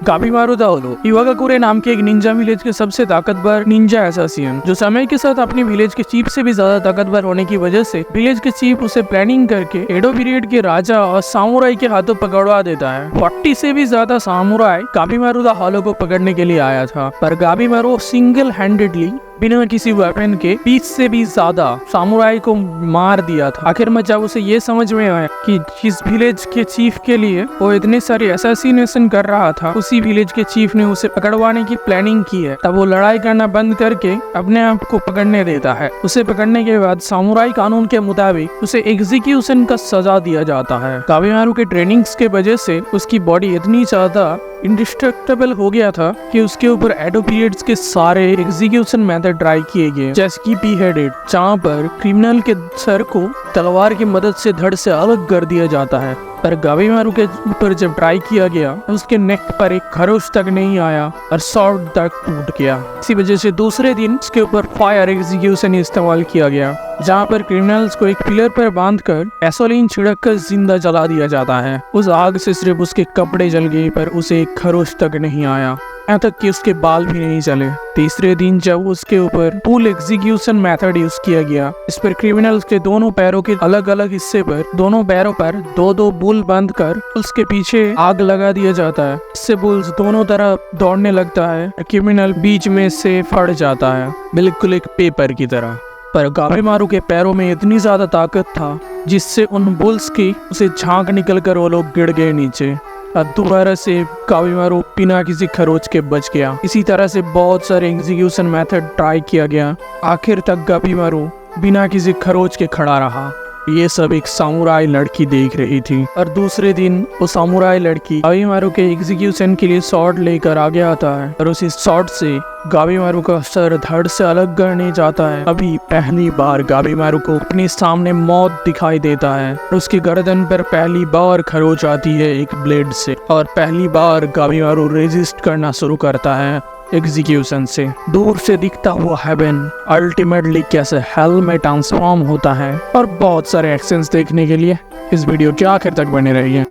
काबिमारू दा होलो इवागाकुरे नाम के एक निंजा विलेज के सबसे ताकतवर निंजा असैसिन, जो समय के साथ अपनी विलेज के चीफ से भी ज्यादा ताकतवर होने की वजह से विलेज के चीफ उसे प्लानिंग करके एडो पीरियड के राजा और सामुराई के हाथों पकड़वा देता है। 40 से भी ज्यादा सामुराई काबिमारू दा होलो को पकड़ने के लिए आया था, पर काबिमारू सिंगल हैंडेडली बिना किसी वेपन के 20 से भी ज्यादा सामुराई को मार दिया था। आखिर में जब उसे ये समझ में आया कि जिस विलेज के चीफ के लिए वो इतने सारे असैसिनेशन कर रहा था, उसी विलेज के चीफ ने उसे पकड़वाने की प्लानिंग की है, तब वो लड़ाई करना बंद करके अपने आप को पकड़ने देता है। उसे पकड़ने के बाद सामुराई कानून के मुताबिक उसे एग्जीक्यूशन का सजा दिया जाता है। काबिमारू के ट्रेनिंग्स के वजह से उसकी बॉडी इतनी ज्यादा इंडिस्ट्रक्टेबल हो गया था कि उसके ऊपर एडो पीरियड्स के सारे एग्जीक्यूशन मेथड ट्राई किए गए, जैसे कि beheaded, जहाँ पर क्रिमिनल के सर को तलवार की मदद से धड़ से अलग कर दिया जाता है। पर काबिमारू के ऊपर जब ट्राई किया गया, उसके नेक पर एक खरोच तक नहीं आया और सॉर्ड तक टूट गया। इसी वजह से दूसरे दिन उसके ऊपर फायर एग्जीक्यूशन इस्तेमाल किया गया, जहाँ पर क्रिमिनल्स को एक पिलर पर बांधकर गैसोलीन छिड़क कर जिंदा जला दिया जाता है। उस आग से सिर्फ उसके कपड़े जल गए, पर उसे एक खरोच तक नहीं आया, यहाँ तक कि उसके बाल भी नहीं जले। तीसरे दिन जब उसके ऊपर फुल एग्जीक्यूशन मेथड यूज किया गया, इस पर क्रिमिनल्स के दोनों पैरों के अलग अलग हिस्से पर दोनों पैरों पर दो बुल बांध कर उसके पीछे आग लगा दिया जाता है। इससे बुल्स दोनों तरफ दौड़ने लगता है, क्रिमिनल बीच में से फट जाता है, बिल्कुल एक पेपर की तरह। पर काबिमारू के पैरों में इतनी ज्यादा ताकत था जिससे उन बुल्स की उसे झांक निकल कर वो लोग गिर गए नीचे, और दोबारा से काबिमारू बिना किसी खरोच के बच गया। इसी तरह से बहुत सारे एग्जीक्यूशन मेथड ट्राई किया गया, आखिर तक काबिमारू बिना किसी खरोच के खड़ा रहा। ये सब एक सामुराई लड़की देख रही थी, और दूसरे दिन वो सामुराई लड़की काबिमारू के एग्जीक्यूशन के लिए सॉर्ड लेकर आगे आता है, और उसी सॉर्ड से काबिमारू का सर धड़ से अलग करने जाता है। अभी पहली बार काबिमारू को अपने सामने मौत दिखाई देता है, और उसकी गर्दन पर पहली बार खरोच आती है एक ब्लेड से, और पहली बार काबिमारू रेजिस्ट करना शुरू करता है एग्जीक्यूशन से। दूर से दिखता हुआ हेवन अल्टीमेटली कैसे हेल में ट्रांसफॉर्म होता है, और बहुत सारे एक्शंस देखने के लिए इस वीडियो के आखिर तक बने रहिए।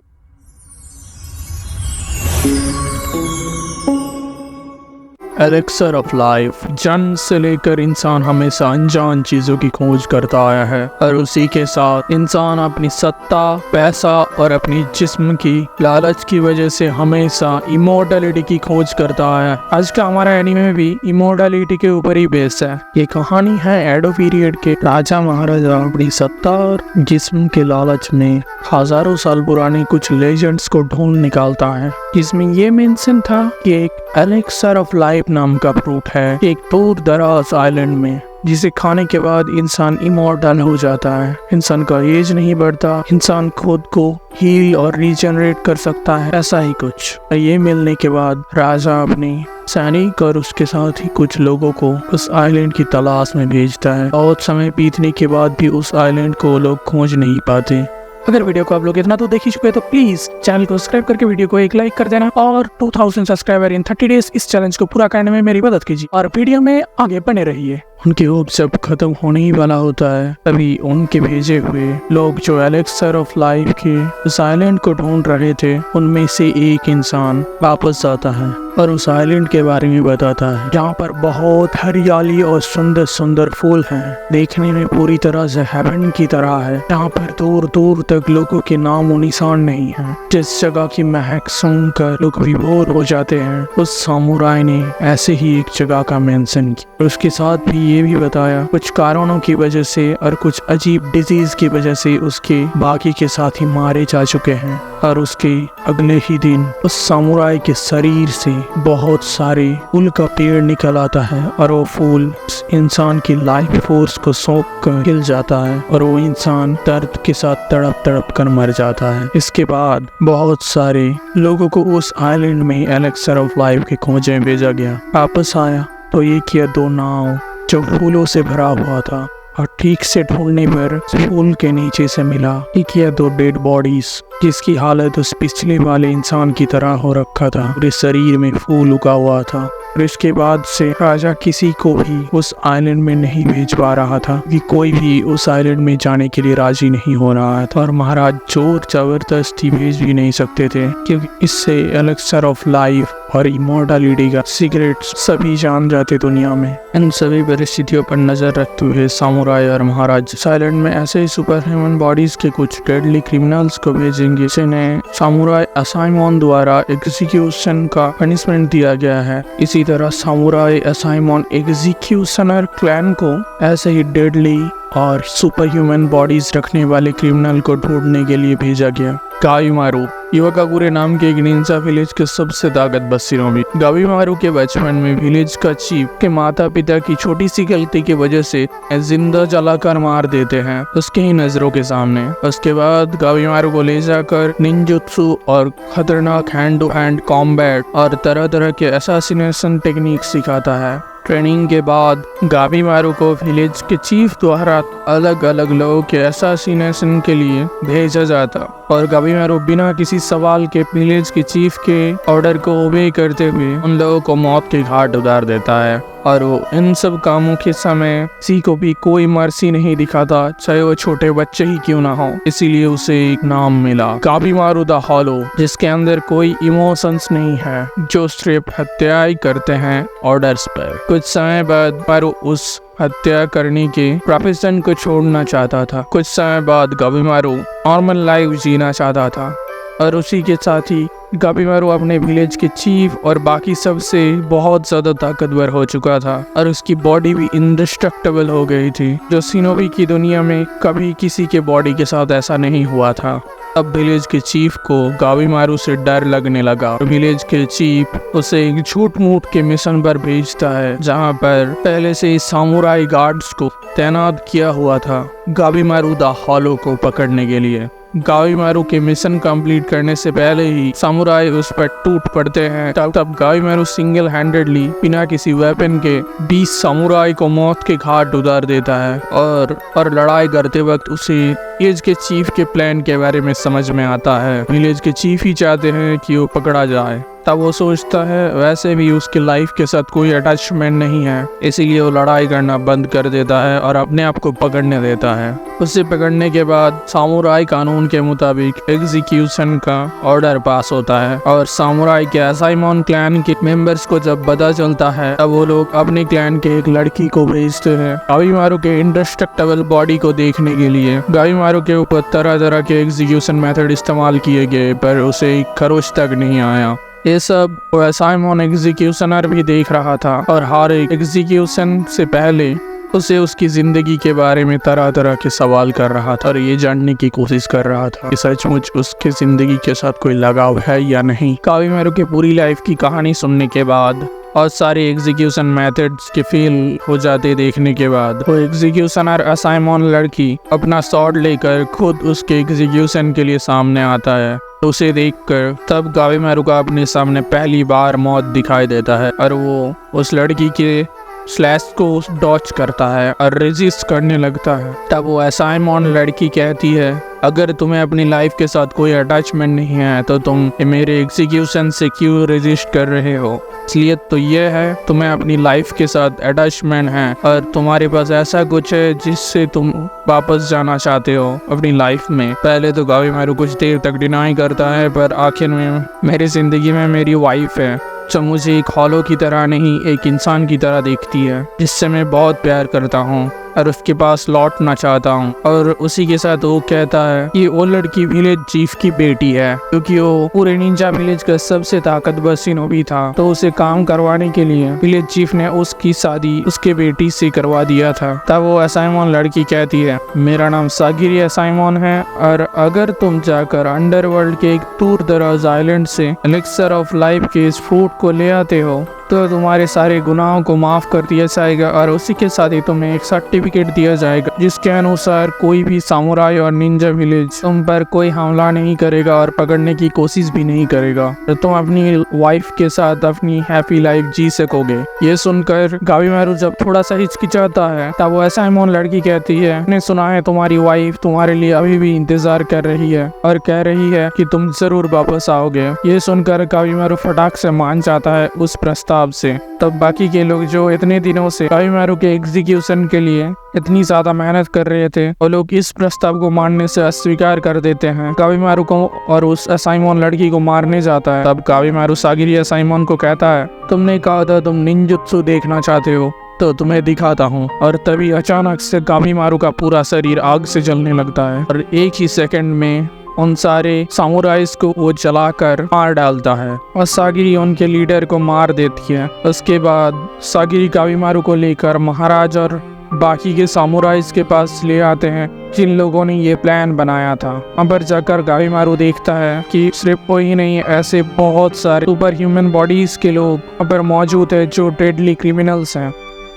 Elixir of life. जन्म से लेकर इंसान हमेशा अनजान चीजों की खोज करता आया है, और उसी के साथ इंसान अपनी सत्ता, पैसा और अपनी जिस्म की लालच की वजह से हमेशा इमोर्टलिटी की खोज करता आया है। आज का हमारा एनीमे भी इमोर्टलिटी के ऊपर ही बेस्ड है। ये कहानी है एडो पीरियड के राजा महाराजा अपनी सत्ता और जिस्म के लालच में हजारों साल पुराने कुछ लेजेंड्स को ढूंढ निकालता है, जिसमें ये मेंशन था कि एक एलेक्सर ऑफ लाइफ नाम का फ्रूट है एक दूर दराज आइलैंड में, जिसे खाने के बाद इंसान इमॉर्टल हो जाता है। इंसान का एज नहीं बढ़ता, इंसान खुद को हील और रीजनरेट कर सकता है, ऐसा ही कुछ। ये मिलने के बाद राजा अपने सैनिक और उसके साथ ही कुछ लोगों को उस आइलैंड की तलाश में भेजता है। बहुत समय बीतने के बाद भी उस आइलैंड को लोग खोज नहीं पाते। अगर वीडियो को आप लोग इतना तो देख ही चुके तो प्लीज चैनल को सब्सक्राइब करके वीडियो को एक लाइक कर देना, और 2000 सब्सक्राइबर इन 30 डेज इस चैलेंज को पूरा करने में मेरी मदद कीजिए, और वीडियो में आगे बने रहिए। उनके होप जब खत्म होने ही वाला होता है, तभी उनके भेजे हुए लोग जो एलेक्सर ऑफ लाइफ के उस आइलैंड को ढूंढ रहे थे, उनमें से एक इंसान वापस आता है और उस आइलैंड के बारे में बताता है, जहाँ पर बहुत हरियाली और सुंदर सुंदर फूल हैं, देखने में पूरी तरह से हेवन की तरह है, जहाँ पर दूर दूर तक लोगों के नाम और निशान नहीं है। जिस जगह की महक सुनकर लोग विभोर हो जाते हैं, उस सामुराई ने ऐसे ही एक जगह का मेंशन किया। उसके साथ भी ये भी बताया कुछ कारणों की वजह से और कुछ अजीब डिजीज की वजह से उसके बाकी के साथी मारे जा चुके हैं, और उसके अगले ही दिन उस सामुराई के शरीर से बहुत सारे फूल का पेड़ निकल आता है, और वो फूल इंसान की लाइफ फोर्स को सौंप कर खिल जाता है, और वो इंसान दर्द के साथ तड़प तड़प कर मर जाता है। इसके बाद बहुत सारे लोगों को उस आइलैंड में एलेक्सर ऑफ लाइफ के खोज में भेजा गया। वापस आया तो ये किया 2 नाव जो फूलों से भरा हुआ था, और ठीक से ढूंढने पर फूल के नीचे से मिला ये किया 2 डेड बॉडीज, जिसकी हालत उस पिछले वाले इंसान की तरह हो रखा था, पूरे शरीर में फूल उगा हुआ था। और इसके बाद से राजा किसी को भी उस आइलैंड में नहीं भेज पा रहा था, कि कोई भी उस आइलैंड में जाने के लिए राजी नहीं हो रहा था, और महाराज जोर जबरदस्ती भेज भी नहीं सकते थे, क्योंकि इससे एलेक्सर ऑफ लाइफ और इमोर्टलिटी का सीक्रेट सभी जान जाते दुनिया में। इन सभी परिस्थितियों पर नजर रखते हुए सामुराई और महाराज साइलेंट में ऐसे ही सुपर ह्यूमन बॉडीज के कुछ डेडली क्रिमिनल्स को भेजेंगे जिन्हें सामुराई असाइमोन द्वारा एग्जीक्यूशन का पनिशमेंट दिया गया है। इसी तरह सामुराई असाइमोन एग्जीक्यूशनर क्लैन को ऐसे ही डेडली और सुपर ह्यूमन बॉडीज रखने वाले क्रिमिनल को ढूंढने के लिए भेजा गया। गाविमारू इवाकाकुरे नाम के एक निंजा विलेज के सबसे ताकतवर शिरोमणि। गाविमारू के बचपन में विलेज का चीफ के माता पिता की छोटी सी गलती की वजह से जिंदा जलाकर मार देते हैं उसके ही नजरों के सामने। उसके बाद गाविमारू को ले जाकर निंजुत्सु और खतरनाक हैंड टू हैंड कॉम्बैट और तरह तरह के असैसिनेशन टेक्निक सिखाता है। ट्रेनिंग के बाद गाविमारू को विलेज के चीफ द्वारा अलग अलग लोगों के असैसिनेशन के लिए भेजा जाता और गाविमारू बिना किसी सवाल के विलेज के चीफ के ऑर्डर को ओबे करते हुए उन लोगों को मौत के घाट उतार देता है। और वो इन सब कामों के समय किसी को भी कोई मर्सी नहीं दिखाता, चाहे वो छोटे बच्चे ही क्यों ना हो। इसीलिए उसे एक नाम मिला, गाविमारू द हॉलो, जिसके अंदर कोई इमोशंस नहीं है, जो सिर्फ हत्याएं करते हैं ऑर्डर्स पर। कुछ समय बाद मारू उस हत्या करने के प्रोफेशन को छोड़ना चाहता था। कुछ समय बाद गाविमारू नॉर्मल लाइफ जीना चाहता था और उसी के साथ ही गाविमारू अपने विलेज के चीफ और बाकी सब से बहुत ज्यादा ताकतवर हो चुका था और उसकी बॉडी भी इंडिस्ट्रक्टेबल हो गई थी, जो शिनोबी की दुनिया में कभी किसी के बॉडी के साथ ऐसा नहीं हुआ था। अब विलेज के चीफ को गाविमारू से डर लगने लगा। विलेज के चीफ उसे एक झूठ मूठ के मिशन पर भेजता है जहां पर पहले से ही सामुराई गार्ड्स को तैनात किया हुआ था गाविमारू द हॉलो को पकड़ने के लिए। गाविमारू के मिशन कंप्लीट करने से पहले ही सामुराई उस पर टूट पड़ते हैं। तब गाविमारू सिंगल हैंडेडली बिना किसी वेपन के 20 सामुराई को मौत के घाट उतार देता है और लड़ाई करते वक्त उसे विलेज के चीफ के प्लान के बारे में समझ में आता है। विलेज के चीफ ही चाहते हैं कि वो पकड़ा जाए। तब वो सोचता है वैसे भी उसके लाइफ के साथ कोई अटैचमेंट नहीं है, इसीलिए वो लड़ाई करना बंद कर देता है और अपने आप को पकड़ने देता है। उसे पकड़ने के बाद सामुराई कानून के मुताबिक एग्जीक्यूशन का ऑर्डर पास होता है और सामुराई के असाइमोन क्लैन के मेंबर्स को जब पता चलता है तब वो लोग अपने क्लैन के एक लड़की को भेजते हैं गाविमारू के इंडिस्ट्रक्टेबल बॉडी को देखने के लिए। गाविमारू के ऊपर तरह तरह के एग्जीक्यूशन मेथड इस्तेमाल किए गए पर उसे एक खरोच तक नहीं आया। ये सब असाइमोन एग्जीक्यूशनर भी देख रहा था और हर एक एग्जीक्यूशन से पहले उसे उसकी जिंदगी के बारे में तरह तरह के सवाल कर रहा था और ये जानने की कोशिश कर रहा था कि सचमुच उसके जिंदगी के साथ कोई लगाव है या नहीं। गाविमारू के पूरी लाइफ की कहानी सुनने के बाद और सारे एग्जीक्यूशन मेथड्स के फेल हो जाते देखने के बाद वो एग्जीक्यूशनर असाइमोन लड़की अपना स्वॉर्ड लेकर खुद उसके एग्जीक्यूशन के लिए सामने आता है। उसे देखकर तब गाविमारू का अपने सामने पहली बार मौत दिखाई देता है और वो उस लड़की के स्लैश को डॉच करता है और रेजिस्ट करने लगता है। तब वो असाइमोन लड़की कहती है अगर तुम्हें अपनी लाइफ के साथ कोई अटैचमेंट नहीं है तो तुम मेरे एग्जीक्यूशन से क्यों रेजिस्ट कर रहे हो। इसलिए तो ये है तुम्हें अपनी लाइफ के साथ अटैचमेंट है और तुम्हारे पास ऐसा कुछ है जिससे तुम वापस जाना चाहते हो अपनी लाइफ में। पहले तो गाविमारू कुछ देर तक डिनाई करता है पर आखिर में मेरी जिंदगी में मेरी वाइफ है जो मुझे एक हॉलो की तरह नहीं एक इंसान की तरह देखती है जिससे मैं बहुत प्यार करता हूँ और उसके पास लौटना चाहता हूँ। और उसी के साथ वो कहता है कि वो लड़की विलेज चीफ की बेटी है क्योंकि वो पूरे निंजा विलेज का सबसे ताकतवर शिनोबी था, तो उसे काम करवाने के लिए विलेज चीफ ने उसकी शादी उसके बेटी से करवा दिया था। तब वो असाइमोन लड़की कहती है मेरा नाम सागिरी असाइमोन है और अगर तुम जाकर अंडरवर्ल्ड के एक दूर दराज आइलैंड से एलिक्सर ऑफ लाइफ के इस फ्रूट को ले आते हो तो तुम्हारे सारे गुनाहों को माफ कर दिया जाएगा और उसी के साथ ही तुम्हें एक सर्टिफिकेट दिया जाएगा जिसके अनुसार कोई भी सामुराई और निंजा विलेज तुम पर कोई हमला नहीं करेगा और पकड़ने की कोशिश भी नहीं करेगा, तो तुम अपनी वाइफ के साथ अपनी हैप्पी लाइफ जी सकोगे। ये सुनकर गाविमारू जब थोड़ा सा हिचकिचाता है तब वो असाइमोन लड़की कहती है मैंने सुना है तुम्हारी वाइफ तुम्हारे लिए अभी भी इंतजार कर रही है और कह रही है कि तुम जरूर वापस आओगे। ये सुनकर गाविमारू फटाक से मान जाता है उस प्रस्ताव हिसाब से। तब बाकी के लोग जो इतने दिनों से कावीमारू के एग्जीक्यूशन के लिए इतनी ज्यादा मेहनत कर रहे थे, वो लोग इस प्रस्ताव को मानने से अस्वीकार कर देते हैं। कावीमारू को और उस असाइमोन लड़की को मारने जाता है। तब कावीमारू सागिरी असाइमोन को कहता है, तुमने कहा था तुम निंजुत्सु देखना चाहते हो, तो तुम्हें दिखाता हूँ। और तभी अचानक से कावीमारू का पूरा शरीर आग से जलने लगता है और एक ही सेकंड में उन सारे सामुराइज को वो जलाकर मार डालता है और सागिरी उनके लीडर को मार देती है। उसके बाद सागिरी कावीमारू को लेकर महाराज और बाकी के सामुराइज के पास ले आते हैं, जिन लोगों ने ये प्लान बनाया था। अंबर जाकर कावीमारू देखता है कि सिर्फ वही नहीं, ऐसे बहुत सारे सुपर ह्यूमन बॉडीज के लोग अंबर मौजूद है जो डेडली क्रिमिनल्स हैं।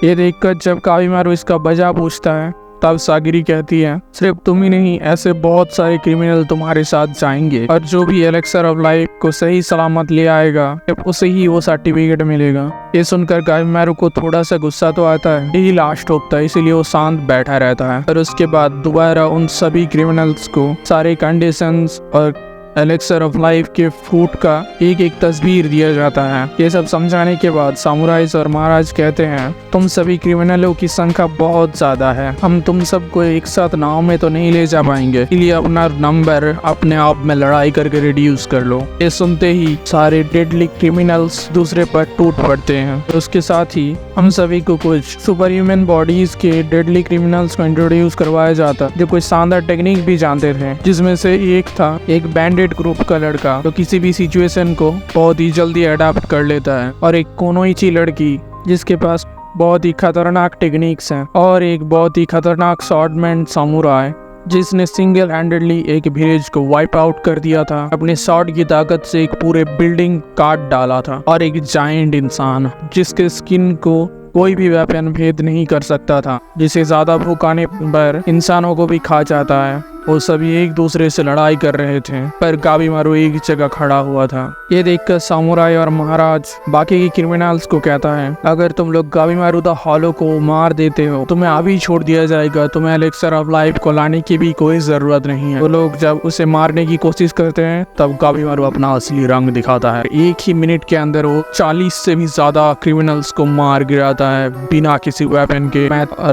ये देखकर जब कावीमारू इसका वजह पूछता है, तब सागिरी कहती है, सिर्फ तुम ही नहीं, ऐसे बहुत सारे क्रिमिनल तुम्हारे साथ जाएंगे और जो भी एलेक्सर ऑफ लाइफ को सही सलामत ले आएगा उसे ही वो सर्टिफिकेट मिलेगा। ये सुनकर कावीमारू को थोड़ा सा गुस्सा तो आता है, यही लास्ट होप था, इसीलिए वो शांत बैठा रहता है। और उसके बाद दोबारा उन सभी क्रिमिनल्स को सारे कंडीशंस और एलेक्सर ऑफ लाइफ के फ्रूट का एक एक तस्वीर दिया जाता है। ये सब समझाने के बाद सामुराइज और महाराज कहते हैं, तुम सभी क्रिमिनलों की संख्या बहुत ज्यादा है, हम तुम सबको एक साथ नाव में तो नहीं ले जा पाएंगे, इसलिए अपना नंबर अपने आप में लड़ाई करके रिड्यूस कर लो। ये सुनते ही सारे डेडली क्रिमिनल्स दूसरे पर टूट पड़ते हैं। उसके साथ ही हम सभी को कुछ सुपर ह्यूमन बॉडीज के डेडली क्रिमिनल्स को इंट्रोड्यूस करवाया जाता, जो कुछ शानदार टेक्निक भी जानते थे, जिसमें से एक था एक बैंडेड ग्रुप का लड़का जो किसी भी सिचुएशन को बहुत ही जल्दी अडाप्ट कर लेता है, और एक कोनोइची लड़की जिसके पास बहुत ही खतरनाक टेक्निक्स हैं, और एक बहुत ही खतरनाक स्वॉर्डमैन सामुराई जिसने सिंगल हैंडेडली एक विलेज को वाइप आउट कर दिया था, अपने शॉट की ताकत से एक पूरे बिल्डिंग काट डाला था, और एक जायंट इंसान जिसके स्किन को कोई भी वेपन भेद नहीं कर सकता था, जिसे ज्यादा भूख आने पर इंसानों को भी खा जाता है। वो सभी एक दूसरे से लड़ाई कर रहे थे, पर कावीमारू एक जगह खड़ा हुआ था। ये देखकर सामुराई और महाराज बाकी के क्रिमिनल्स को कहता है, अगर तुम लोग कावीमारू द हॉलो को मार देते हो तुम्हें अभी छोड़ दिया जाएगा, तुम्हें एलेक्सर ऑफ लाइफ को लाने की भी कोई जरूरत नहीं है। वो लोग जब उसे मारने की कोशिश करते हैं, तब कावीमारू अपना असली रंग दिखाता है। एक ही मिनट के अंदर वो 40 से भी ज्यादा क्रिमिनल्स को मार गिराता है बिना किसी वेपन के।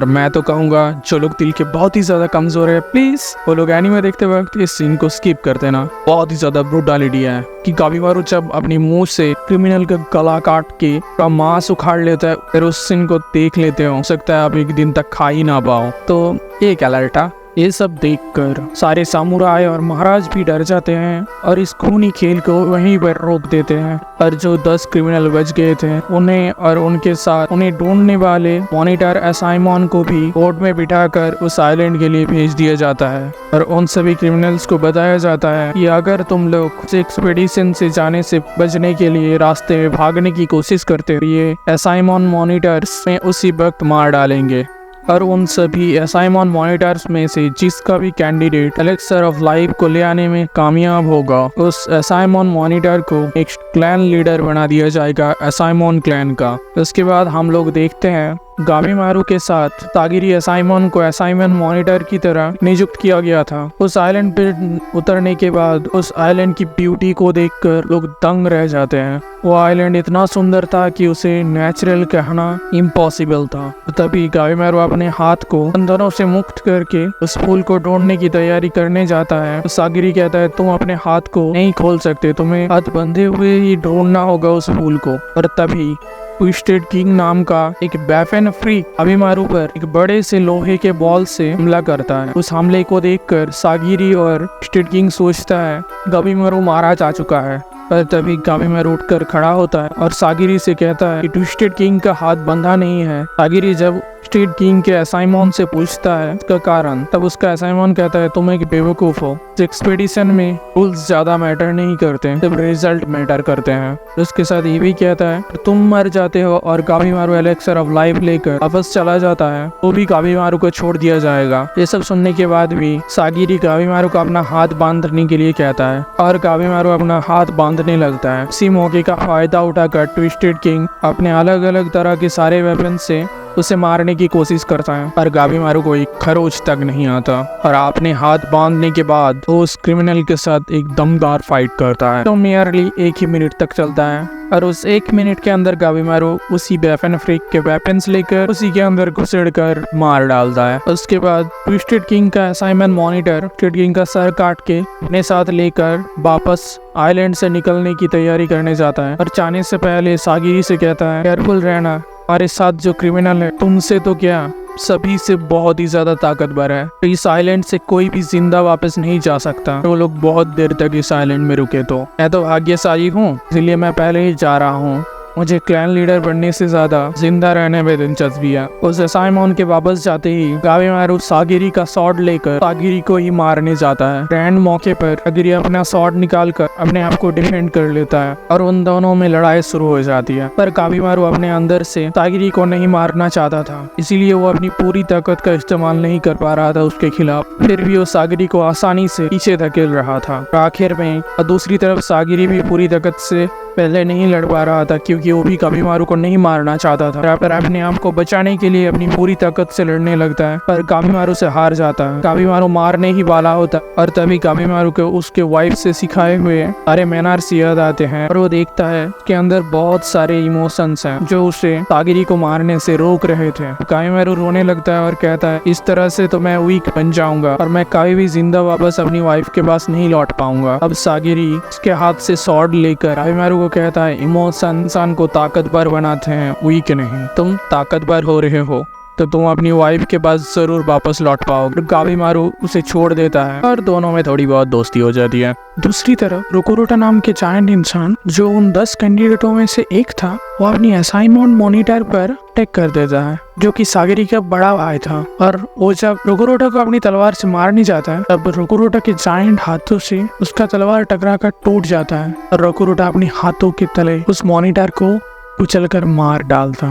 मैं तो कहूँगा जो लोग दिल के बहुत ही ज्यादा कमजोर है, प्लीज लोग एनीमे देखते वक्त इस सीन को स्किप कर देना। बहुत ही ज्यादा ब्रूटलिटी है कि कावीमारू जब अपनी मुंह से क्रिमिनल का गला काट के का मांस उखाड़ लेता है, फिर उस सीन को देख लेते हो सकता है आप एक दिन तक खा ही ना पाओ। तो ये क्या लड़ता। ये सब देखकर सारे सामुराई और महाराज भी डर जाते हैं और इस खूनी खेल को वहीं पर रोक देते हैं। और जो 10 क्रिमिनल बच गए थे उन्हें और उनके साथ उन्हें ढूंढने वाले मॉनिटर असाइमोन को भी बोट में बिठाकर उस आइलैंड के लिए भेज दिया जाता है। और उन सभी क्रिमिनल्स को बताया जाता है कि अगर तुम लोग उस एक्सपेडिशन से जाने से बचने के लिए रास्ते में भागने की कोशिश करते हो, ये असाइमोन मॉनिटर्स में उसी वक्त मार डालेंगे। और उन सभी असाइमोन मॉनिटर्स में से जिसका भी कैंडिडेट एलेक्सर ऑफ लाइफ को ले आने में कामयाब होगा, उस असाइमोन मॉनिटर को एक क्लैन लीडर बना दिया जाएगा, असाइमोन क्लैन का। उसके बाद हम लोग देखते हैं कावीमारू के साथ सागिरी असाइमोन को असाइमोन मॉनिटर की तरह नियुक्त किया गया था। उस आइलैंड पर उतरने के बाद उस आइलैंड की ब्यूटी को देखकर लोग दंग रह जाते हैं। वो आइलैंड इतना सुंदर था कि उसे नेचुरल कहना इम्पॉसिबल था। तभी कावीमारू अपने हाथ को बंधनों से मुक्त करके उस फूल को ढूंढने की तैयारी करने जाता है। सागिरी कहता है, तुम अपने हाथ को नहीं खोल सकते, तुम्हें हाथ बंधे हुए ही ढूंढना होगा उस फूल को। और तभी ट्विस्टेड किंग नाम का एक वेपन फ्री कावीमारू पर एक बड़े से लोहे के बॉल से हमला करता है। उस हमले को देखकर सागिरी और ट्विस्टेड किंग सोचता है कावीमारू मारा जा चुका है। पर तभी कावीमारू उठकर खड़ा होता है और सागिरी से कहता है कि ट्विस्टेड किंग का हाथ बंधा नहीं है। सागिरी जब ट्विस्टेड किंग के असाइमोन से पूछता है उसका कारण, तब उसका असाइमोन कहता है, तुम एक बेवकूफ हो, एक्सपेडिशन में रूल्स ज्यादा मैटर नहीं करते, सिर्फ रिजल्ट मैटर करते हैं। उसके साथ ये भी कहता है तुम मर जाते हो और कावीमारू एलेक्सर ऑफ लाइफ लेकर वापस चला जाता है, वो भी कावीमारू को छोड़ दिया जाएगा। ये सब सुनने के बाद भी सागिरी कावीमारू को अपना हाथ बांधने के लिए कहता है और कावीमारू अपना हाथ बांधने लगता है। इसी मौके का फायदा उठाकर ट्विस्टेड किंग अपने अलग अलग तरह के सारे वेपन से उसे मारने की कोशिश करता है, पर गाबीमारू को एक खरोच तक नहीं आता और अपने हाथ बांधने के बाद वो उस क्रिमिनल के साथ एक दमदार फाइट करता है, तो मेयरली 1 ही मिनट तक चलता है। और उस 1 मिनट के अंदर गाबीमारू उसी वेपन फ्रीक के वेपन्स लेकर उसी के अंदर घुसड़कर मार डालता है। उसके बाद ट्विस्टेड किंग का असाइनमेंट मॉनिटर ट्विस्टेड किंग का सर काट के अपने साथ लेकर वापस आइलैंड से निकलने की तैयारी करने जाता है और जाने से पहले सागिरी से कहता है, केयरफुल रहना, हमारे साथ जो क्रिमिनल है तुमसे तो क्या सभी से बहुत ही ज्यादा ताकतवर है। तो इस आइलैंड से कोई भी जिंदा वापस नहीं जा सकता। तो वो लोग बहुत देर तक इस आइलैंड में रुके। तो मैं तो भाग्यशाली हूँ, इसलिए मैं पहले ही जा रहा हूँ। मुझे क्लैन लीडर बनने से ज्यादा जिंदा रहने में दिलचस्पी है। उस असाइमन के वापस जाते ही गाबीमारू सागिरी का स्वॉर्ड लेकर सागिरी को ही मारने जाता है। ग्रैंड मौके पर सागिरी अपना स्वॉर्ड निकाल कर अपने आप को डिफेंड कर लेता है और उन दोनों में लड़ाई शुरू हो जाती है। पर गाबीमारू अपने अंदर से सागिरी को नहीं मारना चाहता था, इसीलिए वो अपनी पूरी ताकत का इस्तेमाल नहीं कर पा रहा था उसके खिलाफ। फिर भी वो सागिरी को आसानी से पीछे धकेल रहा था। आखिर में और दूसरी तरफ सागिरी भी पूरी ताकत से पहले नहीं लड़ पा रहा था, क्योंकि वो भी गाबीमारू को नहीं मारना चाहता था। पर अपने आप को बचाने के लिए अपनी पूरी ताकत से लड़ने लगता है, पर गाबीमारू से हार जाता है। गाबीमारू मारने ही वाला होता और तभी गाबीमारू को उसके वाइफ से सिखाए हुए सारे मैनर्स याद आते हैं और वो देखता है उसके अंदर बहुत सारे इमोशंस हैं जो उसे सागिरी को मारने से रोक रहे थे। गाबीमारू रोने लगता है और कहता है, इस तरह से तो मैं वीक बन जाऊंगा और मैं कभी भी जिंदा वापस अपनी वाइफ के पास नहीं लौट पाऊंगा। अब सागिरी उसके हाथ से स्वॉर्ड लेकर गाबीमारू को कहता है, इमोशन इंसान को ताकतवर बनाते हैं, वीक नहीं। तुम ताकतवर हो रहे हो तो तुम अपनी वाइफ के पास जरूर वापस लौट पाओगे। गाबीमारू उसे छोड़ देता है और दोनों में थोड़ी बहुत दोस्ती हो जाती है। दूसरी तरफ रोकुरोटा नाम के जायंट इंसान जो उन 10 कैंडिडेटों में से एक था, वो अपनी असाइनमेंट मॉनिटर पर अटैक कर देता है, जो कि सागिरी का बड़ा भाई था। और वो जब रोकुरोटा को अपनी तलवार से मारने जाता है, तब रोकुरोटा के जायंट हाथों से उसका तलवार टकराकर टूट जाता है और रोकुरोटा अपने हाथों के तले उस मॉनिटर को कुचलकर मार डालता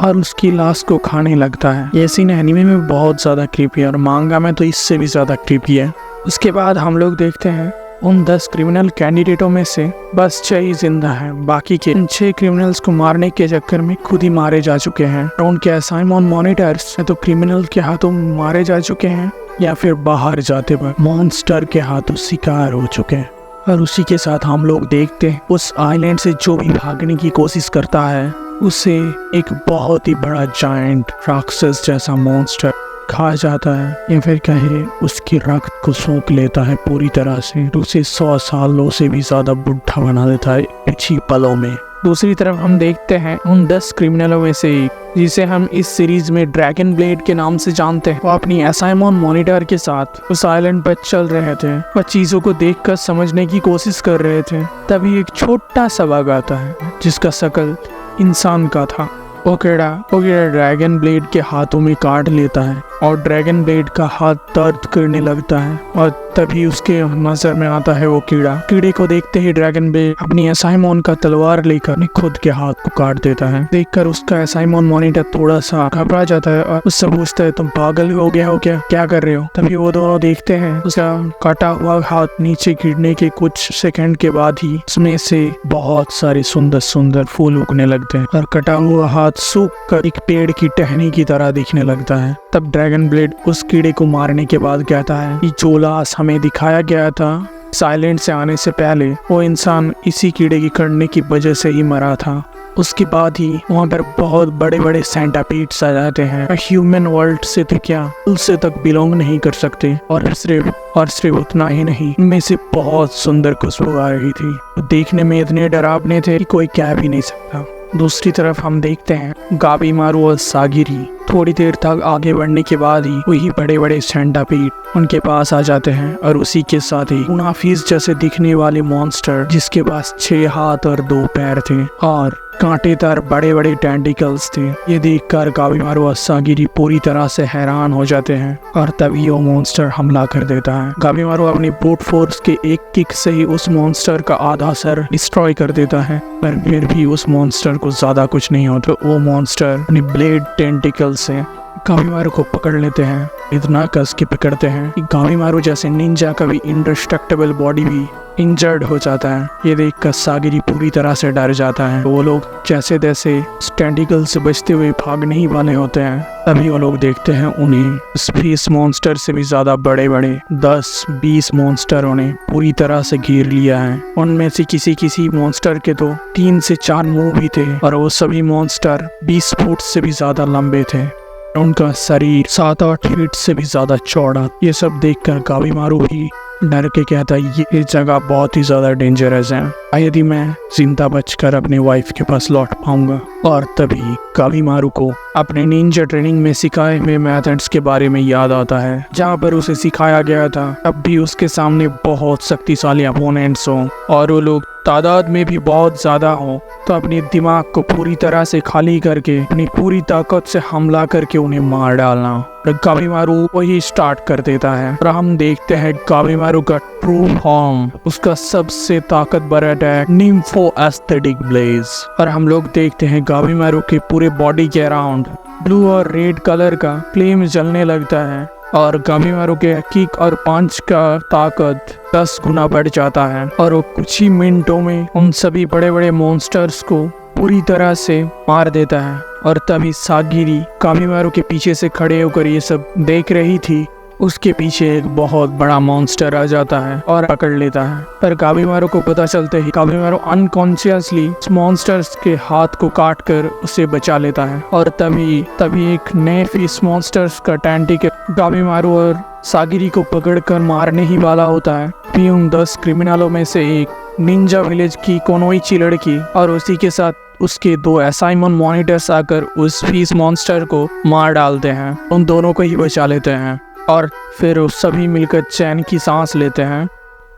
और उसकी लाश को खाने लगता है। ये सीन एनीमे में बहुत ज्यादा क्रीपी है और मांगा में तो इससे भी ज्यादा क्रीपी है। उसके बाद हम लोग देखते हैं उन 10 क्रिमिनल कैंडिडेटों में से बस 6 ही जिंदा हैं। बाकी के 6 क्रिमिनल्स को मारने के चक्कर में खुद ही मारे जा चुके हैं। और उनके असाइनमेंट मॉनिटर्स तो क्रिमिनल के हाथों मारे जा चुके हैं या फिर बाहर जाते वक्त मॉन्स्टर के हाथों शिकार हो चुके हैं। और उसी के साथ हम लोग देखते हैं उस आइलैंड से जो भी भागने की कोशिश करता है उसे एक बहुत ही बड़ा जायंट राक्षस जैसा मॉन्स्टर खा जाता है, या फिर कहे उसकी रक्त को सोख लेता है पूरी तरह से। उसे 100 सालों से भी ज्यादा बुढ़ा बना देता है कुछ ही पलों में। दूसरी तरफ हम देखते हैं उन 10 क्रिमिनलों में से एक, जिसे हम इस सीरीज में ड्रैगन ब्लेड के नाम से जानते हैं, वो अपनी असाइनमेंट मॉनिटर के साथ उस आइलैंड पर चल रहे थे और चीजों को देखकर समझने की कोशिश कर रहे थे। तभी एक छोटा सा बाघ आता है जिसका शक्ल इंसान का था। वो कीड़ा ड्रैगन ब्लेड के हाथों में काट लेता है और ड्रैगन ब्लेड का हाथ दर्द करने लगता है और तभी उसके नजर में आता है वो कीड़े को देखते ही ड्रैगन ब्लेड अपनी असाइमन का तलवार लेकर खुद के हाथ को काट देता है। देखकर उसका असाइमन मॉनिटर थोड़ा सा घबरा जाता है और उससे पूछता है, तुम पागल हो गया हो क्या कर रहे हो? तभी वो दोनों देखते हैं उसका काटा हुआ हाथ नीचे गिरने के कुछ सेकंड के बाद ही उसमें से बहुत सारे सुंदर सुंदर फूल उगने लगते हैं और कटा हुआ हाथ सूख कर एक पेड़ की टहनी की तरह दिखने लगता है। तब ड्रैगन ब्लेड उस कीड़े को मारने के बाद कहता है कि जो लाश हमें दिखाया गया था साइलेंट से आने से पहले, वो इंसान इसी कीड़े की काटने की वजह से ही मरा था। उसके बाद ही वहाँ पर बहुत बड़े बड़े सेंटापीड्स आ जाते हैं। ह्यूमन वर्ल्ड से तो क्या उससे तक बिलोंग नहीं कर सकते। और सिर्फ उतना ही नहीं, इनमें से बहुत सुंदर खुशबू आ रही थी। देखने में इतने डरावने थे कि कोई कह भी नहीं सकता। दूसरी तरफ हम देखते हैं गाबीमारू और सागिरी थोड़ी देर तक आगे बढ़ने के बाद ही वही बड़े बड़े सेंटापीड उनके पास आ जाते हैं और उसी के साथ ही मुनाफिस जैसे दिखने वाले मॉन्स्टर जिसके पास 6 हाथ और 2 पैर थे और कांटेदार बड़े बड़े टेंटिकल्स थे। ये देखकर गाबीमारू और सागिरी पूरी तरह से हैरान हो जाते हैं और तभी वो मॉन्स्टर हमला कर देता है। गाबीमारू अपनी ब्रूट फोर्स के एक किक से ही उस मॉन्स्टर का आधा सर डिस्ट्रॉय कर देता है, पर फिर भी उस मॉन्स्टर को ज्यादा कुछ नहीं होता। वो मॉन्स्टर अपनी ब्लेड टेंटिकल से गाबीमारू को पकड़ लेते हैं इतना कस के पकड़ते हैं कि गामीमारू जैसे निंजा का भी इंडेस्ट्रक्टिबल बॉडी भी इंजर्ड हो जाता है। ये देखकर सागिरी पूरी तरह से डर जाता है। वो लोग जैसे तैसे स्टेंटिकल से बचते हुए भागने ही वाले होते हैं। तभी वो लोग देखते हैं उन्हें स्पेस मॉन्स्टर से भी ज्यादा बड़े बड़े 10-20 मॉन्स्टर उन्हें पूरी तरह से घेर लिया है। उनमें से किसी किसी मॉन्स्टर के तो 3 से 4 मुंह भी थे और वो सभी मॉन्स्टर 20 फुट से भी ज्यादा लंबे थे। उनका शरीर 7-8 फीट से भी ज्यादा चौड़ा। ये सब देखकर गामीमारू भी डर के कहता है ये जगह बहुत ही ज्यादा डेंजरस है, यदि मैं जिंदा बचकर अपने वाइफ के पास लौट पाऊंगा। और तभी गामीमारू को अपने निंजा ट्रेनिंग में सिखाए हुए मेथड्स के बारे में याद आता है, जहाँ पर उसे सिखाया गया था तब भी उसके सामने बहुत शक्तिशाली अपोनेंट्स हों और वो लोग तादाद में भी बहुत ज्यादा हो, तो अपने दिमाग को पूरी तरह से खाली करके अपनी पूरी ताकत से हमला करके उन्हें मार डालना। और गामीमारू वही स्टार्ट कर देता है और हम देखते हैं गामीमारू का ट्रू फॉर्म, उसका सबसे ताकतवर अटैक निम्फो एस्थेटिक ब्लेज। और हम लोग देखते हैं गामीमारू के पूरे बॉडी के अराउंड ब्लू और रेड कलर का फ्लेम जलने लगता है और गामीमारू के किक और पंच का ताकत 10 गुना बढ़ जाता है और वो कुछ ही मिनटों में उन सभी बड़े बड़े मॉन्स्टर्स को पूरी तरह से मार देता है। और तभी सागिरी गामीमारू के पीछे से खड़े होकर ये सब देख रही थी। उसके पीछे एक बहुत बड़ा मॉन्स्टर आ जाता है और पकड़ लेता है, पर गामीमारू को पता चलते ही गामीमारू अनकॉन्शियसली उस मॉन्स्टर्स के हाथ को काट कर उसे बचा लेता है। और तभी एक नए फिश मॉन्स्टर्स का टेंटिकल गामीमारू और सागिरी को पकड़कर मारने ही वाला होता है। फिर उन 10 क्रिमिनलों में से एक निंजा विलेज की कोनोइची लड़की और उसी के साथ उसके 2 असाइनमेंट मॉनिटर्स आकर उस फिश मॉन्स्टर को मार डालते हैं। उन दोनों को ही बचा लेते हैं और फिर वो सभी मिलकर चैन की सांस लेते हैं।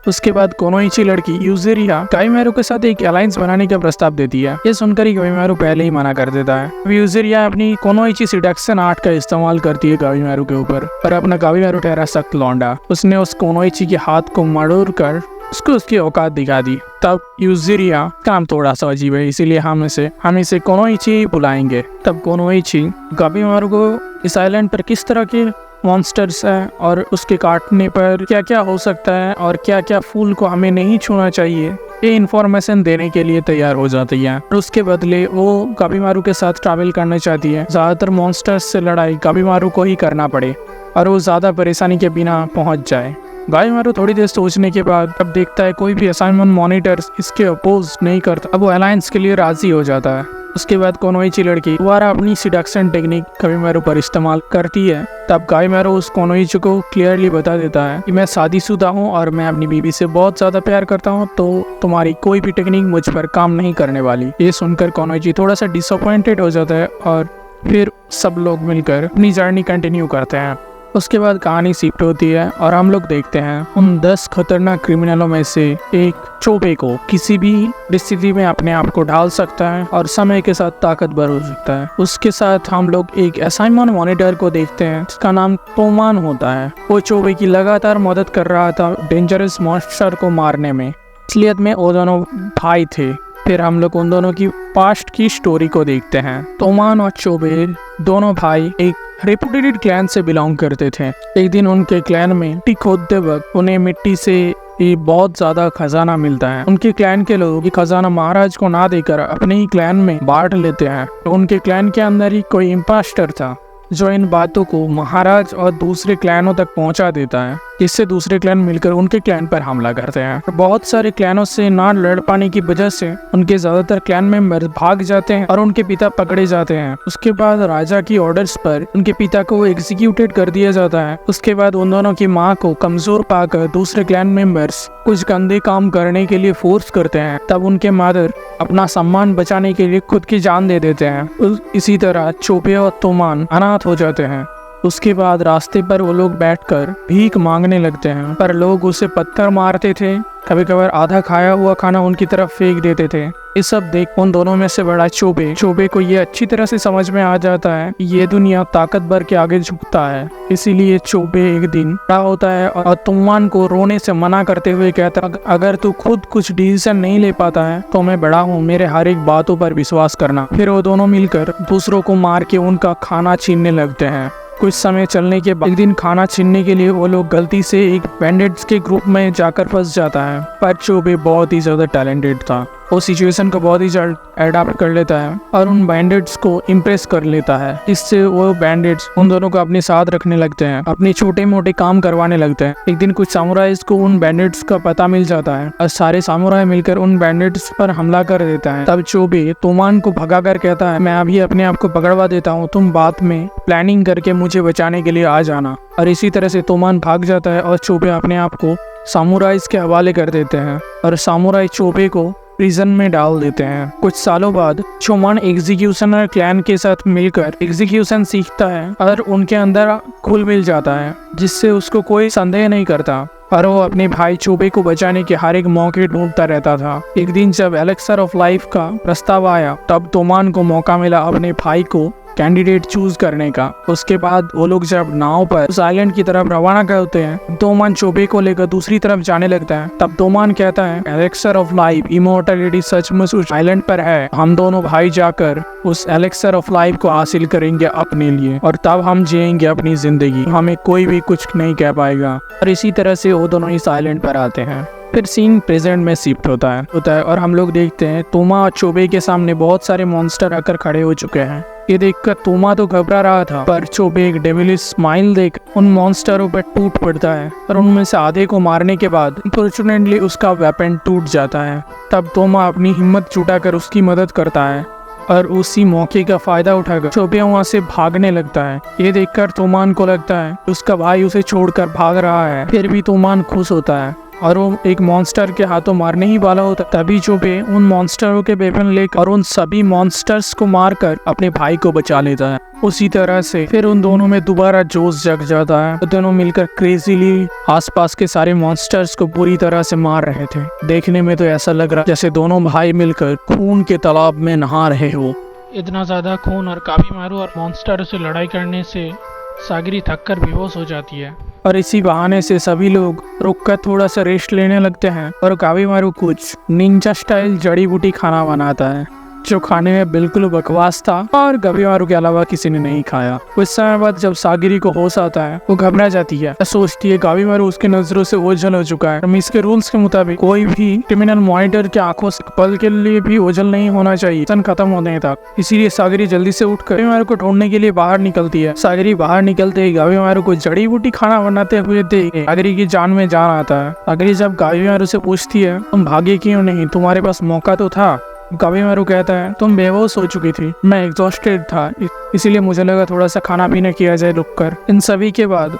उसके बाद कोनोइची लड़की यूजेरिया गामीमारू के साथ एक अलायंस बनाने का प्रस्ताव देती है। ये सुनकर ही गामीमारू पहले ही मना कर देता है। यूजेरिया अपनी कोनोइची सिडक्शन आर्ट का इस्तेमाल करती है गामीमारू के ऊपर, पर अपना गामीमारू ठहरा सख्त लौंडा। उसने उस कोनोइची के हाथ को मरोड़ कर उसको उसकी औकात दिखा दी। तब यूजेरिया काम थोड़ा सा अजीब है, इसीलिए हम इसे कोनोइची बुलाएंगे। तब कोनोइची गामीमारू को इस आइलैंड पर किस तरह के मॉन्स्टर्स है और उसके काटने पर क्या क्या हो सकता है और क्या क्या फूल को हमें नहीं छूना चाहिए, ये इन्फॉर्मेशन देने के लिए तैयार हो जाती है। और उसके बदले वो गामीमारू के साथ ट्रैवल करना चाहती है। ज्यादातर मॉन्स्टर्स से लड़ाई गामीमारू को ही करना पड़े और वो ज्यादा परेशानी के बिना पहुंच जाए। गामीमारू थोड़ी देर सोचने के बाद अब देखता है कोई भी असाइनमेंट मॉनिटर इसके अपोज नहीं करता। अब वो अलायंस के लिए राजी हो जाता है। उसके बाद कोनोइची लड़की दोबारा अपनी सिडक्शन टेक्निक गामीमारू पर इस्तेमाल करती है। तब गामीमारू उस कोनोइची को क्लियरली बता देता है कि मैं शादीशुदा हूँ और मैं अपनी बीवी से बहुत ज्यादा प्यार करता हूँ, तो तुम्हारी कोई भी टेक्निक मुझ पर काम नहीं करने वाली। ये सुनकर कोनोइची थोड़ा सा डिसअपॉइंटेड हो जाता है और फिर सब लोग मिलकर अपनी जर्नी कंटिन्यू करते हैं। उसके बाद कहानी शिफ्ट होती है और हम लोग देखते हैं उन 10 खतरनाक क्रिमिनलों में से एक चोबे को किसी भी परिस्थिति में अपने आप को ढाल सकता है और समय के साथ ताकतवर हो सकता है। उसके साथ हम लोग एक असाइनमेंट मॉनिटर को देखते हैं जिसका नाम तोमान होता है। वो चोबे की लगातार मदद कर रहा था डेंजरस मॉन्स्टर को मारने में। असलियत में वो दोनों भाई थे। फिर हम लोग उन दोनों की पास्ट की स्टोरी को देखते हैं। तोमान और चोबे दोनों भाई एक रेपुटेटेड क्लैन से बिलोंग करते थे। एक दिन उनके क्लैन में मिट्टी खोदते वक्त उन्हें मिट्टी से ये बहुत ज्यादा खजाना मिलता है। उनके क्लैन के लोग ये खजाना महाराज को ना देकर अपने ही क्लैन में बांट लेते हैं। तो उनके क्लैन के अंदर ही कोई इम्पास्टर था जो इन बातों को महाराज और दूसरे क्लैनों तक पहुंचा देता है, जिससे दूसरे क्लैन मिलकर उनके क्लैन पर हमला करते हैं। बहुत सारे क्लैनों से ना लड़ पाने की वजह से उनके ज्यादातर क्लैन मेंबर भाग जाते हैं और उनके पिता पकड़े जाते हैं। उसके बाद राजा की ऑर्डर्स पर उनके पिता को एग्जीक्यूटेड कर दिया जाता है। उसके बाद उन दोनों की माँ को कमजोर पाकर दूसरे क्लैन मेंबर्स कुछ गंदे काम करने के लिए फोर्स करते हैं। तब उनके मदर अपना सम्मान बचाने के लिए खुद की जान दे देते हैं। इसी तरह चोबे और तोमान अनाथ हो जाते हैं। उसके बाद रास्ते पर वो लोग बैठकर भीख मांगने लगते हैं, पर लोग उसे पत्थर मारते थे। कभी कभार आधा खाया हुआ खाना उनकी तरफ फेंक देते थे। ये सब देख उन दोनों में से बड़ा चोबे को ये अच्छी तरह से समझ में आ जाता है कि ये दुनिया ताकतवर के आगे झुकता है। इसीलिए चोबे एक दिन बड़ा होता है और तोमान को रोने से मना करते हुए कहता है, अगर तू खुद कुछ डिसीजन नहीं ले पाता है तो मैं बड़ा हूँ, मेरे हर एक बातों पर विश्वास करना। फिर वो दोनों मिलकर दूसरों को मार के उनका खाना छीनने लगते हैं। कुछ समय चलने के बाद एक दिन खाना छीनने के लिए वो लोग गलती से एक बैंडिट्स के ग्रुप में जाकर फंस जाता है। पर चोबे बहुत ही ज्यादा टैलेंटेड था, वो सिचुएशन को बहुत ही जल्द अडॉप्ट कर लेता है और उन बैंडिट्स को इम्प्रेस कर लेता है। इससे वो बैंडिट्स उन दोनों को अपने साथ रखने लगते हैं, अपने छोटे मोटे काम करवाने लगते हैं। एक दिन कुछ सामुराइज को उन बैंडिट्स का पता मिल जाता है और सारे सामुराई मिलकर उन बैंडिट्स पर हमला कर देता है। तब चोबे तोमान को भगा कर कहता है, मैं अभी अपने आप को पकड़वा देता हूँ, तुम बाद में प्लानिंग करके मुझे बचाने के लिए आ जाना। और इसी तरह से तोमान भाग जाता है और चोबे अपने आप को सामुराइज के हवाले कर देते हैं और सामुराई चोबे को प्रिजन में डाल देते हैं। कुछ सालों बाद चोमान एग्जीक्यूशनर क्लैन के साथ मिलकर एग्जीक्यूशन सीखता है और उनके अंदर घुल मिल जाता है, जिससे उसको कोई संदेह नहीं करता और वो अपने भाई चोबे को बचाने के हर एक मौके ढूंढता रहता था। एक दिन जब एलेक्सर ऑफ लाइफ का प्रस्ताव आया तब तोमान को मौका मिला अपने भाई को कैंडिडेट चूज करने का। उसके बाद वो लोग जब नाव पर उस आइलैंड की तरफ रवाना करते हैं, तोमान चोबे को लेकर दूसरी तरफ जाने लगता है। तब तोमान कहता है, एलेक्सर ऑफ लाइफ इमोर्टलिटी सचमुच उस आइलैंड पर है, हम दोनों भाई जाकर उस एलेक्सर ऑफ लाइफ को हासिल करेंगे अपने लिए और तब हम जिएंगे अपनी जिंदगी, हमें कोई भी कुछ नहीं कह पाएगा। और इसी तरह से वो दोनों इस आइलैंड पर आते हैं। फिर सीन प्रेजेंट में शिफ्ट होता है और हम लोग देखते हैं तोमा और चोबे के सामने बहुत सारे मॉन्स्टर आकर खड़े हो चुके हैं। ये देखकर तोमा तो घबरा रहा था, पर चोबे एक डेविलिश स्माइल देख उन मॉन्स्टरों पर टूट पड़ता है और उनमें से आधे को मारने के बाद अनफॉर्चुनेटली उसका वेपन टूट जाता है। तब तोमा अपनी हिम्मत जुटाकर उसकी मदद करता है और उसी मौके का फायदा उठाकर चोबे वहाँ से भागने लगता है। ये देखकर तोमान को लगता है उसका भाई उसे छोड़कर भाग रहा है, फिर भी तोमान खुश होता है और वो एक मॉन्स्टर के हाथों मारने ही वाला होता। तभी चोबे उन मॉन्स्टरों के वेपन लेकर और उन सभी मॉन्स्टर्स को मारकर अपने भाई को बचा लेता है। उसी तरह से फिर उन दोनों में दोबारा जोश जग जाता है। तो दोनों मिलकर क्रेजीली आसपास के सारे मॉन्स्टर्स को पूरी तरह से मार रहे थे। देखने में तो ऐसा लग रहा जैसे दोनों भाई मिलकर खून के तालाब में नहा रहे हो। इतना ज्यादा खून और काबीमारू और मॉन्स्टर से लड़ाई करने से सागरी थक कर बेहोश हो जाती है और इसी बहाने से सभी लोग रुककर थोड़ा सा रेस्ट लेने लगते हैं और काबीमारू कुछ निंजा स्टाइल जड़ी बूटी खाना बनाता है जो खाने में बिल्कुल बकवास था और काबीमारू के अलावा किसी ने नहीं खाया। कुछ समय बाद जब सागिरी को होश आता है वो घबरा जाती है, सोचती है काबीमारू उसके नजरों से ओझल हो चुका है। इसके रूल्स के मुताबिक कोई भी क्रिमिनल मॉनिटर के आंखों से पल के लिए भी ओझल नहीं होना चाहिए सन खत्म होने तक। इसीलिए सागिरी जल्दी से उठकर काबीमारू को ढूंढने के लिए बाहर निकलती है। सागिरी बाहर निकलते ही काबीमारू को जड़ी बूटी खाना बनाते हुए देख सागिरी की जान में जान आता है। सागिरी जब काबीमारू से पूछती है तुम भागे क्यों नहीं, तुम्हारे पास मौका तो था। काबीमारू कहता है तुम बेहोश हो चुकी थी, मैं एग्जॉस्टेड था, इसीलिए मुझे लगा थोड़ा सा खाना पीना किया जाए रुककर। इन सभी के बाद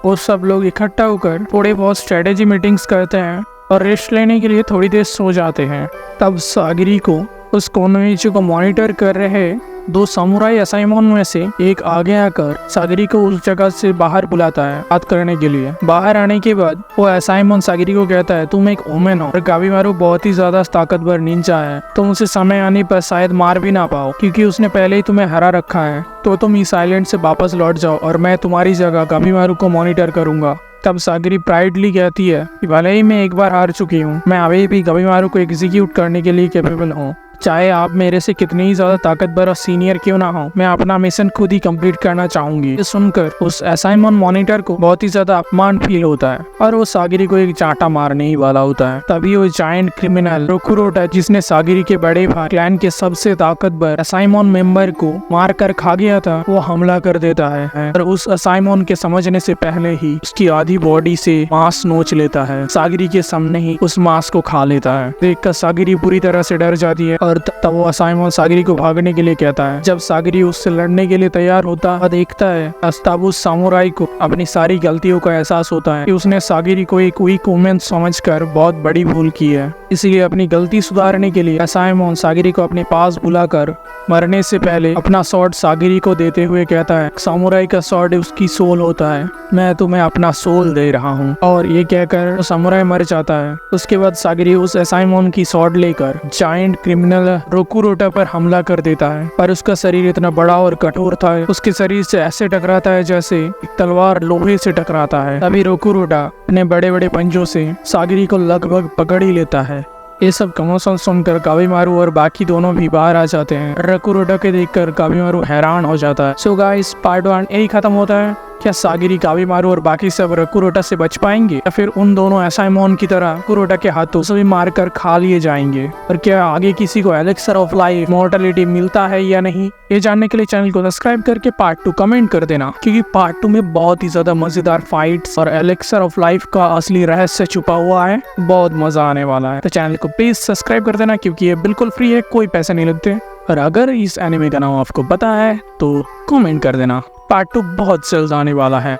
वो सब लोग इकट्ठा होकर थोड़े बहुत स्ट्रेटेजी मीटिंग्स करते हैं और रेस्ट लेने के लिए थोड़ी देर सो जाते हैं। तब सागिरी को उस कोनोइची को मॉनिटर कर रहे दो सामुराई असाइमन में से एक आगे आकर सागिरी को उस जगह से बाहर बुलाता है बात करने के लिए। बाहर आने के बाद वो असाइमन सागिरी को कहता है तुम एक ओमेन हो और काबीमारू बहुत ही ज्यादा ताकतवर निंजा है, तुम उसे समय आने पर शायद मार भी ना पाओ क्योंकि उसने पहले ही तुम्हें हरा रखा है, तो तुम इस आइलैंड से वापस लौट जाओ और मैं तुम्हारी जगह काबीमारू को मॉनिटर करूंगा। तब सागिरी प्राइडली कहती है कि भले ही मैं एक बार हार चुकी हूँ, मैं अभी भी काबीमारू को एग्जीक्यूट करने के लिए कैपेबल हूँ, चाहे आप मेरे से कितनी ही ज्यादा ताकतवर और सीनियर क्यों ना हो, मैं अपना मिशन खुद ही कंप्लीट करना चाहूंगी। ये सुनकर उस असाइमन मॉनिटर को बहुत ही ज्यादा अपमान फील होता है और वो सागिरी को एक चांटा मारने ही वाला होता है। तभी वो जायंट क्रिमिनल रोकुरोटा, जिसने सागिरी के बड़े भाई क्लैन के सबसे ताकतवर असाइमन मेंबर को मार कर खा गया था, वो हमला कर देता है और उस असाइमन के समझने से पहले ही उसकी आधी बॉडी से मांस नोच लेता है। सागिरी के सामने ही उस मांस को खा लेता है। देखकर सागिरी पूरी तरह से डर जाती है और तब वो असाइमन सागिरी को भागने के लिए कहता है। जब सागिरी उससे लड़ने के लिए तैयार होता है देखता है तब उस सामुराई को अपनी सारी गलतियों का एहसास होता है कि उसने सागिरी को एक वीक वुमेन समझकर बहुत बड़ी भूल की है। इसलिए अपनी गलती सुधारने के लिए असाइमन सागिरी को अपने पास बुलाकर मरने से पहले अपना स्वॉर्ड सागिरी को देते हुए कहता है सामुराई का स्वॉर्ड उसकी सोल होता है, मैं तुम्हें अपना सोल दे रहा हूँ। और ये कहकर सामुराई मर जाता है। उसके बाद सागिरी उस असाइमन की स्वॉर्ड लेकर जायंट क्रिमिनल रोकुरोटा पर हमला कर देता है, पर उसका शरीर इतना बड़ा और कठोर था, उसके शरीर से ऐसे टकराता है जैसे एक तलवार लोहे से टकराता है। तभी रोकुरोटा अपने बड़े बड़े पंजों से सागिरी को लगभग पकड़ ही लेता है ये सब कमोशन सुनकर काबिमारू और बाकी दोनों भी बाहर आ जाते हैं। रकुरोटा के देखकर काबिमारू हैरान हो जाता है। सो गाइस, पार्ट 1 यही खत्म होता है। क्या सागिरी, काबिमारू और बाकी सब रकुरोटा से बच पाएंगे या फिर उन दोनों एसाइमोन की तरह कुरोटा के हाथों सभी मारकर खा लिए जाएंगे? और क्या आगे किसी को एलेक्सर ऑफ लाइफ मॉर्टलिटी मिलता है या नहीं? ये जानने के लिए चैनल को सब्सक्राइब करके पार्ट 2 कमेंट कर देना, क्योंकि पार्ट 2 में बहुत ही ज्यादा मजेदार फाइट्स और एलेक्सर ऑफ लाइफ का असली रहस्य छुपा हुआ है। बहुत मजा आने वाला है। तो चैनल को प्लीज सब्सक्राइब कर देना, क्योंकि ये बिल्कुल फ्री है, कोई पैसे नहीं लगते। और अगर इस एनिमे का नाम आपको पता है तो कमेंट कर देना। पार्ट 2 बहुत जल्द आने वाला है।